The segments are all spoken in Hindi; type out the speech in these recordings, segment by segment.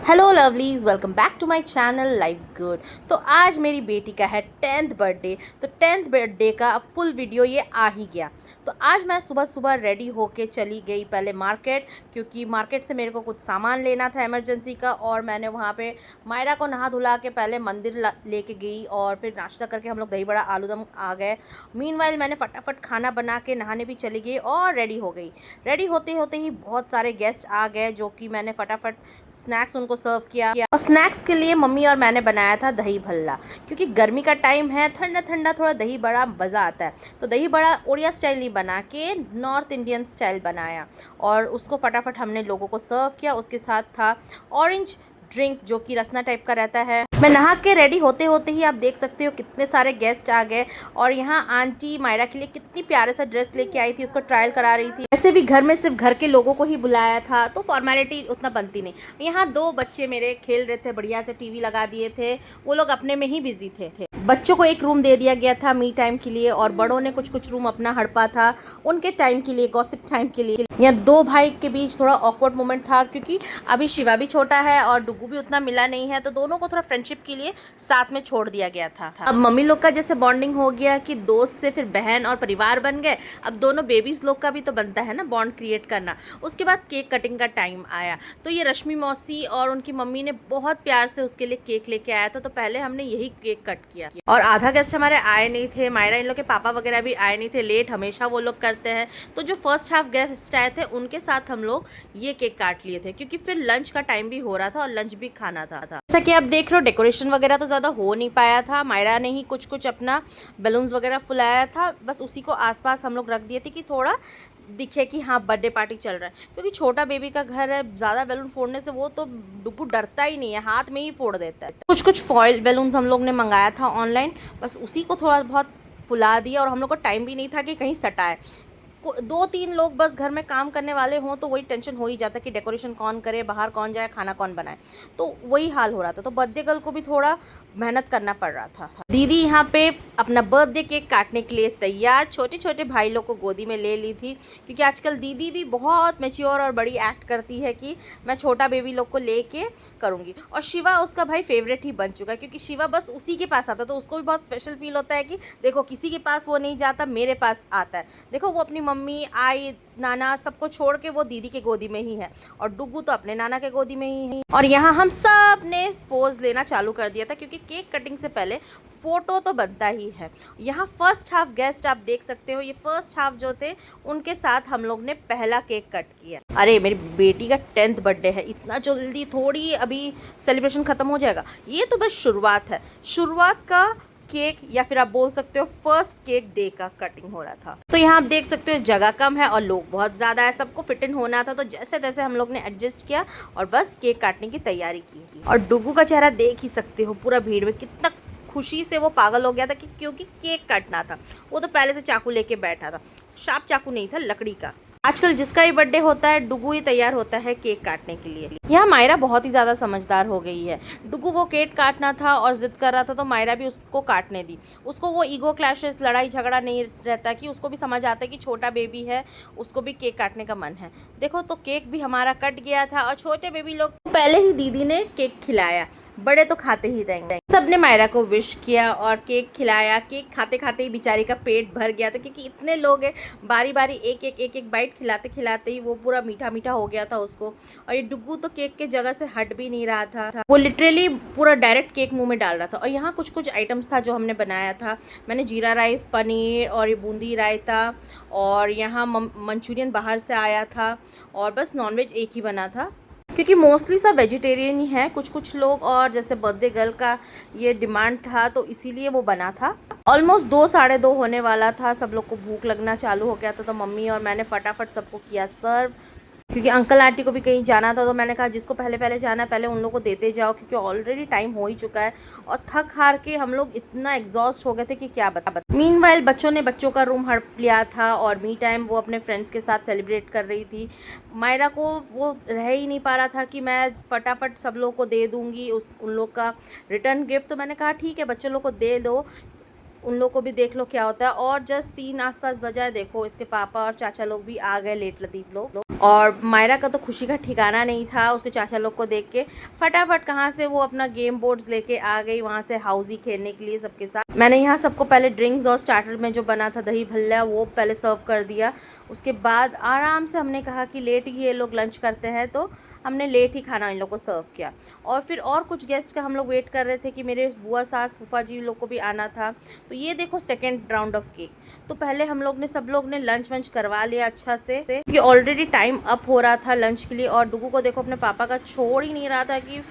Hello lovelies, welcome back to my channel life's good. तो आज मेरी बेटी का है 10th बर्थडे। तो 10th बर्थडे का फुल वीडियो ये आ ही गया। तो आज मैं सुबह सुबह रेडी होके चली गई पहले मार्केट, क्योंकि मार्केट से मेरे को कुछ सामान लेना था इमरजेंसी का। और मैंने वहाँ पे मायरा को नहा धुला के पहले मंदिर लेके गई और फिर नाश्ता करके हम लोग दही बड़ा आलूदम आ गए। मीनवाइल मैंने फटाफट खाना बना के नहाने भी चली गई और रेडी हो गई। रेडी होते होते ही बहुत सारे गेस्ट आ गए, जो कि मैंने फटाफट स्नैक्स उनको सर्व किया। और स्नैक्स के लिए मम्मी और मैंने बनाया था दही भल्ला, क्योंकि गर्मी का टाइम है, ठंडा ठंडा थोड़ा दही बड़ा मज़ा आता है। तो दही बड़ा ओडिया स्टाइल नहीं बना के नॉर्थ इंडियन स्टाइल बनाया और उसको फटाफट हमने लोगों को सर्व किया। उसके साथ था ऑरेंज ड्रिंक, जो कि रसना टाइप का रहता है। मैं नहा के रेडी होते होते ही आप देख सकते हो कितने सारे गेस्ट आ गए। और यहाँ आंटी मायरा के लिए कितनी प्यारे सा ड्रेस लेके आई थी, उसको ट्रायल करा रही थी। ऐसे भी घर में सिर्फ घर के लोगों को ही बुलाया था, तो फॉर्मेलिटी उतना बनती नहीं। यहाँ दो बच्चे मेरे खेल रहे थे, बढ़िया से टीवी लगा दिए थे, वो लोग अपने में ही बिजी थे। बच्चों को एक रूम दे दिया गया था मी टाइम के लिए, और बड़ों ने कुछ कुछ रूम अपना हड़पा था उनके टाइम के लिए, गॉसिप टाइम के लिए। यहाँ दो भाई के बीच थोड़ा ऑकवर्ड मोमेंट था, क्योंकि अभी शिवा भी छोटा है और डुगू भी उतना मिला नहीं है, तो दोनों को थोड़ा फ्रेंडशिप के लिए साथ में छोड़ दिया गया था। अब मम्मी लोग का जैसे बॉन्डिंग हो गया कि दोस्त से फिर बहन और परिवार बन गए, अब दोनों बेबीज लोग का भी तो बनता है ना बॉन्ड क्रिएट करना। उसके बाद केक कटिंग का टाइम आया, तो ये रश्मि मौसी और उनकी मम्मी ने बहुत प्यार से उसके लिए केक लेके आया था। तो पहले हमने यही केक कट किया और आधा गेस्ट हमारे आए नहीं थे। मायरा इन लोग के पापा वगैरह भी आए नहीं थे, लेट हमेशा वो लोग करते हैं। तो जो फर्स्ट हाफ गेस्ट आए थे उनके साथ हम लोग ये केक काट लिए थे, क्योंकि फिर लंच का टाइम भी हो रहा था और लंच भी खाना था। जैसा कि आप देख रहे हो, डेकोरेशन वगैरह तो ज़्यादा हो नहीं पाया था। मायरा ने ही कुछ कुछ अपना बैलून्स वगैरह फुलाया था, बस उसी को आसपास हम लोग रख दिए थे कि थोड़ा दिखे कि हाँ बर्थडे पार्टी चल रहा है। क्योंकि छोटा बेबी का घर है, ज़्यादा बैलून फोड़ने से वो तो डुगू डरता ही नहीं है, हाथ में ही फोड़ देता है। कुछ कुछ फॉइल बैलून्स हम लोग ने मंगाया था ऑनलाइन, बस उसी को थोड़ा बहुत फुला दिया। और हम लोग को टाइम भी नहीं था कि कहीं सटाए। दो तीन लोग बस घर में काम करने वाले हों तो वही टेंशन हो ही जाता कि डेकोरेशन कौन करे, बाहर कौन जाए, खाना कौन बनाए। तो वही हाल हो रहा था। तो बर्थडे गर्ल को भी थोड़ा मेहनत करना पड़ रहा था। दीदी यहाँ पे अपना बर्थडे केक काटने के लिए तैयार, छोटे छोटे भाई लोग को गोदी में ले ली थी, क्योंकि आजकल दीदी भी बहुत मैच्योर और बड़ी एक्ट करती है कि मैं छोटा बेबी लोग को लेके करूँगी। और शिवा उसका भाई फेवरेट ही बन चुका है, क्योंकि शिवा बस उसी के पास आता, तो उसको भी बहुत स्पेशल फील होता है कि देखो किसी के पास वो नहीं जाता, मेरे पास आता है। देखो वो अपनी मम्मी आई नाना सबको छोड़ के वो दीदी के गोदी में ही है, और डुगू तो अपने नाना के गोदी में ही है। और यहाँ हम सब ने पोज लेना चालू कर दिया था, क्योंकि केक कटिंग से पहले फोटो तो बनता ही है। यहाँ फर्स्ट हाफ गेस्ट आप देख सकते हो, ये फर्स्ट हाफ जो थे उनके साथ हम लोग ने पहला केक कट किया। अरे मेरी बेटी का 10th बर्थडे है, इतना जल्दी थोड़ी अभी सेलिब्रेशन खत्म हो जाएगा। ये तो बस शुरुआत है, शुरुआत का केक, या फिर आप बोल सकते हो फर्स्ट केक डे का कटिंग हो रहा था। तो यहाँ आप देख सकते हो जगह कम है और लोग बहुत ज़्यादा है, सबको फिट इन होना था, तो जैसे तैसे हम लोग ने एडजस्ट किया और बस केक काटने की तैयारी की। और डुगू का चेहरा देख ही सकते हो, पूरा भीड़ में कितना खुशी से वो पागल हो गया था कि क्योंकि केक काटना था। वो तो पहले से चाकू लेके बैठा था, शार्प चाकू नहीं था, लकड़ी का। आजकल जिसका भी बर्थडे होता है डुगू ही तैयार होता है केक काटने के लिए। यहाँ मायरा बहुत ही ज़्यादा समझदार हो गई है। डुगू को केक काटना था और जिद कर रहा था, तो मायरा भी उसको काटने दी। उसको वो ईगो क्लैशेस, लड़ाई झगड़ा नहीं रहता, कि उसको भी समझ आता है कि छोटा बेबी है, उसको भी केक काटने का मन है। देखो तो केक भी हमारा कट गया था, और छोटे बेबी लोग पहले ही दीदी ने केक खिलाया, बड़े तो खाते ही रहेंगे। सबने मायरा को विश किया और केक खिलाया। केक खाते खाते ही बेचारी का पेट भर गया था, क्योंकि इतने लोग हैं, बारी बारी एक एक बाइट खिलाते खिलाते ही वो पूरा मीठा मीठा हो गया था उसको। और ये डुगू तो केक के जगह से हट भी नहीं रहा था, वो लिटरली पूरा डायरेक्ट केक मुंह में डाल रहा था। और यहाँ कुछ कुछ आइटम्स था जो हमने बनाया था। मैंने जीरा राइस, पनीर और ये बूंदी रायता, और यहाँ मंचूरियन बाहर से आया था, और बस नॉनवेज एक ही बना था, क्योंकि मोस्टली सब वेजिटेरियन ही हैं कुछ कुछ लोग। और जैसे बर्थडे गर्ल का ये डिमांड था, तो इसीलिए वो बना था। ऑलमोस्ट 2 साढ़े 2 होने वाला था, सब लोग को भूख लगना चालू हो गया था। तो मम्मी और मैंने फटाफट सबको किया सर्व, क्योंकि अंकल आंटी को भी कहीं जाना था। तो मैंने कहा जिसको पहले पहले जाना है पहले उन लोगों को देते जाओ, क्योंकि ऑलरेडी टाइम हो ही चुका है। और थक हार के हम लोग इतना एग्जॉस्ट हो गए थे कि क्या बता। मीनवाइल बच्चों ने बच्चों का रूम हड़प लिया था, और मी टाइम वो अपने फ्रेंड्स के साथ सेलिब्रेट कर रही थी। मायरा को वो रह ही नहीं पा रहा था कि मैं फटाफट सब लोग को दे दूँगी उन लोग का रिटर्न गिफ्ट। तो मैंने कहा ठीक है बच्चों लोग को दे दो, उन लोग को भी देख लो क्या होता है। और जस्ट 3 आसपास बजा है, देखो इसके पापा और चाचा लोग भी आ गए, लेट लतीफ़ लोग। और मायरा का तो खुशी का ठिकाना नहीं था उसके चाचा लोग को देख के। फटाफट कहाँ से वो अपना गेम बोर्ड्स लेके आ गई वहाँ से हाउजी खेलने के लिए सबके साथ। मैंने यहाँ सबको पहले ड्रिंक्स और स्टार्टर में जो बना था दही भल्ला वो पहले सर्व कर दिया। उसके बाद आराम से हमने कहा कि लेट ही ये लोग लंच करते हैं, तो हमने लेट ही खाना इन लोग को सर्व किया। और फिर और कुछ गेस्ट का हम लोग वेट कर रहे थे कि मेरे बुआ सास फूफा जी लोग को भी आना था। तो ये देखो सेकेंड राउंड ऑफ केक। तो पहले हम लोग ने सब लोग ने लंच वंच करवा लिया अच्छा से, क्योंकि ऑलरेडी टाइम अप हो रहा था लंच के लिए। और डुगू को देखो अपने पापा का छोड़ ही नहीं रहा था कि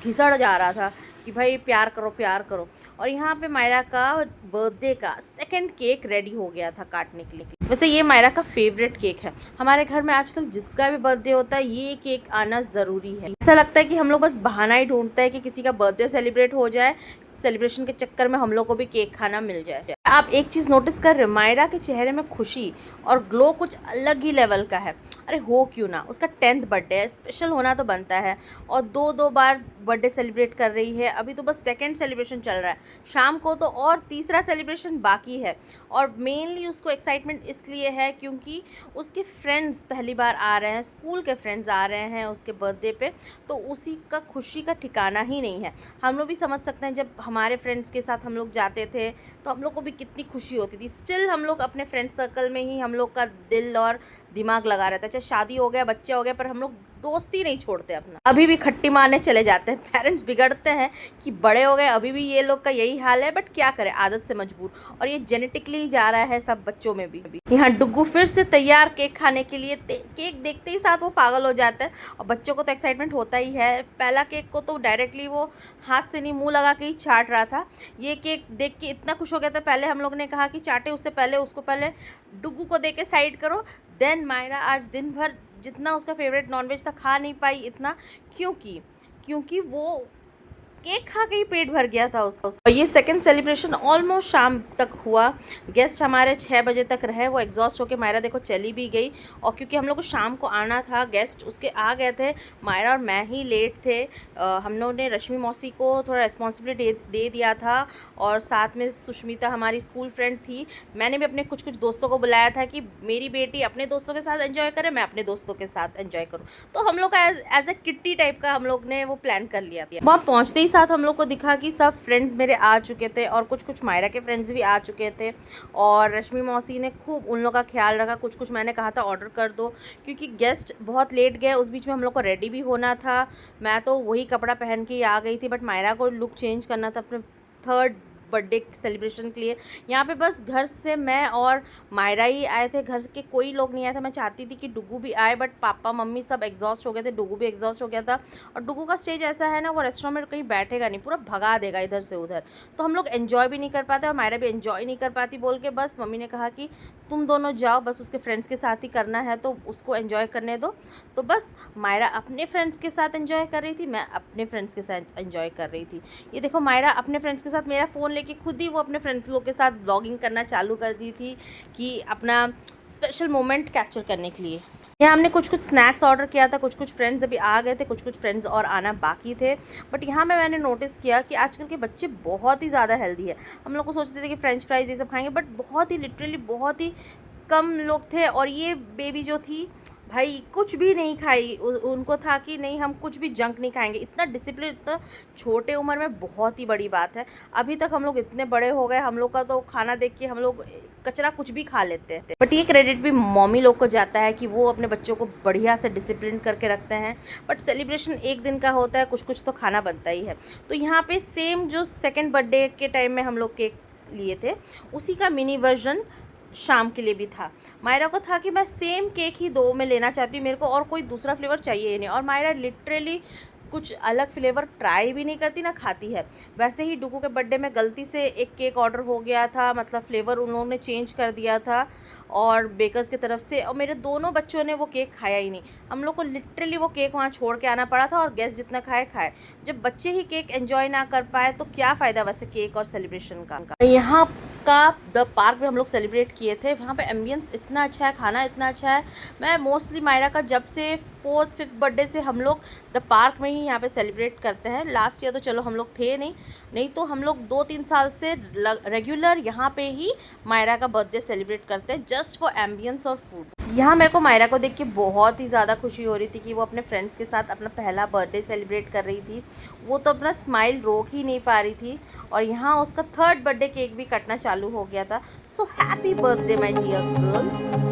घिसड़ जा रहा था कि भाई प्यार करो प्यार करो। और यहाँ पे मायरा का बर्थडे का सेकंड केक रेडी हो गया था काटने के लिए। वैसे ये मायरा का फेवरेट केक है। हमारे घर में आजकल जिसका भी बर्थडे होता है ये केक आना ज़रूरी है। ऐसा लगता है कि हम लोग बस बहाना ही ढूंढते हैं कि किसी का बर्थडे सेलिब्रेट हो जाए, सेलिब्रेशन के चक्कर में हम लोग को भी केक खाना मिल जाए। आप एक चीज़ नोटिस कर रहे हो, मायरा के चेहरे में खुशी और ग्लो कुछ अलग ही लेवल का है। अरे हो क्यों ना, उसका 10th बर्थडे है, स्पेशल होना तो बनता है। और दो बार बर्थडे सेलिब्रेट कर रही है। अभी तो बस सेकंड सेलिब्रेशन चल रहा है, शाम को तो और तीसरा सेलिब्रेशन बाकी है। और मेनली उसको एक्साइटमेंट इसलिए है क्योंकि उसके फ्रेंड्स पहली बार आ रहे हैं, स्कूल के फ्रेंड्स आ रहे हैं उसके बर्थडे पे। तो उसी का खुशी का ठिकाना ही नहीं है। हम लोग भी समझ सकते हैं, जब हमारे फ्रेंड्स के साथ हम लोग जाते थे तो हम लोग को भी कितनी खुशी होती थी। स्टिल हम लोग अपने फ्रेंड सर्कल में ही हम लोग का दिल और दिमाग लगा रहता है। चाहे शादी हो गया, बच्चे हो गए, पर हम लोग दोस्ती नहीं छोड़ते अपना। अभी भी खट्टी मारने चले जाते हैं। पेरेंट्स बिगड़ते हैं कि बड़े हो गए, अभी भी ये लोग का यही हाल है, बट क्या करें, आदत से मजबूर। और ये जेनेटिकली जा रहा है सब बच्चों में भी। यहाँ डुग्गू फिर से तैयार केक खाने के लिए। केक देखते ही साथ वो पागल हो जाता है। और बच्चों को तो एक्साइटमेंट होता ही है। पहला केक को तो डायरेक्टली वो हाथ से नहीं मुँह लगा के ही चाट रहा था। ये केक देख के इतना खुश हो गया था, पहले हम लोग ने कहा कि चाटे उससे पहले उसको पहले डुग्गू को दे के साइड करो। देन मायरा आज दिन भर जितना उसका फेवरेट नॉनवेज था खा नहीं पाई इतना, क्योंकि वो केक खा के ही पेट भर गया था उसका। और ये सेकंड सेलिब्रेशन ऑलमोस्ट शाम तक हुआ। गेस्ट हमारे 6 बजे तक रहे। वो एग्जॉस्ट होके मायरा देखो चली भी गई। और क्योंकि हम लोग को शाम को आना था, गेस्ट उसके आ गए थे, मायरा और मैं ही लेट थे। हम लोग ने रश्मि मौसी को थोड़ा रिस्पॉन्सिबिलिटी दे दिया था। और साथ में सुष्मिता हमारी स्कूल फ्रेंड थी। मैंने भी अपने कुछ दोस्तों को बुलाया था कि मेरी बेटी अपने दोस्तों के साथ एंजॉय करे, मैं अपने दोस्तों के साथ एंजॉय करूँ। तो हम लोग का एज ए किट्टी टाइप का हम लोग ने वो प्लान कर लिया। वहाँ पहुँचते ही साथ हम लोग को दिखा कि सब फ्रेंड्स मेरे आ चुके थे और कुछ मायरा के फ्रेंड्स भी आ चुके थे। और रश्मि मौसी ने खूब उन लोग का ख्याल रखा। कुछ मैंने कहा था ऑर्डर कर दो, क्योंकि गेस्ट बहुत लेट गए। उस बीच में हम लोग को रेडी भी होना था। मैं तो वही कपड़ा पहन के ही आ गई थी, बट मायरा को लुक चेंज करना था अपने 3rd बर्थडे सेलिब्रेशन के लिए। यहाँ पे बस घर से मैं और मायरा ही आए थे, घर के कोई लोग नहीं आए थे। मैं चाहती थी कि डुगू भी आए, बट पापा मम्मी सब एग्जॉस्ट हो गए थे, डुगू भी एग्जॉस्ट हो गया था। और डुगू का स्टेज ऐसा है ना, वो रेस्टोरेंट में कहीं बैठेगा नहीं, पूरा भगा देगा इधर से उधर। तो हम लोग एन्जॉय भी नहीं कर पाते और मायरा भी एन्जॉय नहीं कर पाती। बोल के बस मम्मी ने कहा कि तुम दोनों जाओ, बस उसके फ्रेंड्स के साथ ही करना है तो उसको एन्जॉय करने दो। तो बस मायरा अपने फ्रेंड्स के साथ एन्जॉय कर रही थी, मैं अपने फ्रेंड्स के साथ एन्जॉय कर रही थी। ये देखो मायरा अपने फ्रेंड्स के साथ मेरा फ़ोन लेके खुद ही वो अपने फ्रेंड्स लोग के साथ ब्लॉगिंग करना चालू कर दी थी कि अपना स्पेशल मोमेंट कैप्चर करने के लिए। यहाँ हमने कुछ स्नैक्स ऑर्डर किया था। कुछ फ्रेंड्स अभी आ गए थे, कुछ फ्रेंड्स और आना बाकी थे। बट यहाँ पे मैंने नोटिस किया कि आजकल के बच्चे बहुत ही ज़्यादा हेल्दी है। हम लोग को सोचते थे कि फ्रेंच फ्राइज़ ये सब खाएंगे, बट बहुत ही लिटरली बहुत ही कम लोग थे। और ये बेबी जो थी भाई कुछ भी नहीं खाई। उनको था कि नहीं हम कुछ भी जंक नहीं खाएंगे। इतना डिसिप्लिन इतना छोटे उम्र में बहुत ही बड़ी बात है। अभी तक हम लोग इतने बड़े हो गए, हम लोग का तो खाना देख के हम लोग कचरा कुछ भी खा लेते हैं। बट ये क्रेडिट भी मम्मी लोग को जाता है कि वो अपने बच्चों को बढ़िया से डिसिप्लिन करके रखते हैं। बट सेलिब्रेशन एक दिन का होता है, कुछ तो खाना बनता ही है। तो यहाँ पे सेम जो सेकेंड बर्थडे के टाइम में हम लोग केक लिए थे, उसी का मिनी वर्जन शाम के लिए भी था। मायरा को था कि मैं सेम केक ही 2 में लेना चाहती हूँ, मेरे को और कोई दूसरा फ्लेवर चाहिए ही नहीं। और मायरा लिटरली कुछ अलग फ्लेवर ट्राई भी नहीं करती ना खाती है। वैसे ही डुगू के बर्थडे में गलती से एक केक ऑर्डर हो गया था, मतलब फ्लेवर उन्होंने चेंज कर दिया था और बेकर्स की तरफ से, और मेरे दोनों बच्चों ने वो केक खाया ही नहीं। हम लोग को लिटरली वो केक वहाँ छोड़ के आना पड़ा था और गेस्ट जितना खाए। जब बच्चे ही केक एंजॉय ना कर पाए तो क्या फ़ायदा वैसे केक और सेलिब्रेशन का। यहाँ का द पार्क में हम लोग सेलिब्रेट किए थे। वहाँ पे एम्बियंस इतना अच्छा है, खाना इतना अच्छा है। मैं मोस्टली मायरा का जब से 4th 5th बर्थडे से हम लोग द पार्क में ही यहाँ पे सेलिब्रेट करते हैं। लास्ट ईयर तो चलो हम लोग थे नहीं तो हम लोग 2-3 साल से रेगुलर यहाँ पे ही मायरा का बर्थडे सेलिब्रेट करते हैं, जस्ट फॉर एम्बियंस और फूड। यहाँ मेरे को मायरा को देख के बहुत ही ज़्यादा खुशी हो रही थी कि वो अपने फ्रेंड्स के साथ अपना पहला बर्थडे सेलिब्रेट कर रही थी। वो तो अपना स्माइल रोक ही नहीं पा रही थी और यहाँ उसका 3rd बर्थडे केक भी कटना चालू हो गया था। So happy birthday my dear girl.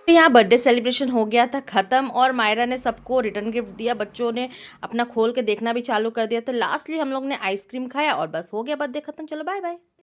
यहाँ बर्थडे सेलिब्रेशन हो गया था ख़त्म और मायरा ने सबको रिटर्न गिफ्ट दिया। बच्चों ने अपना खोल के देखना भी चालू कर दिया था। लास्टली हम लोग ने आइसक्रीम खाया और बस हो गया बर्थडे ख़त्म। चलो बाय बाय।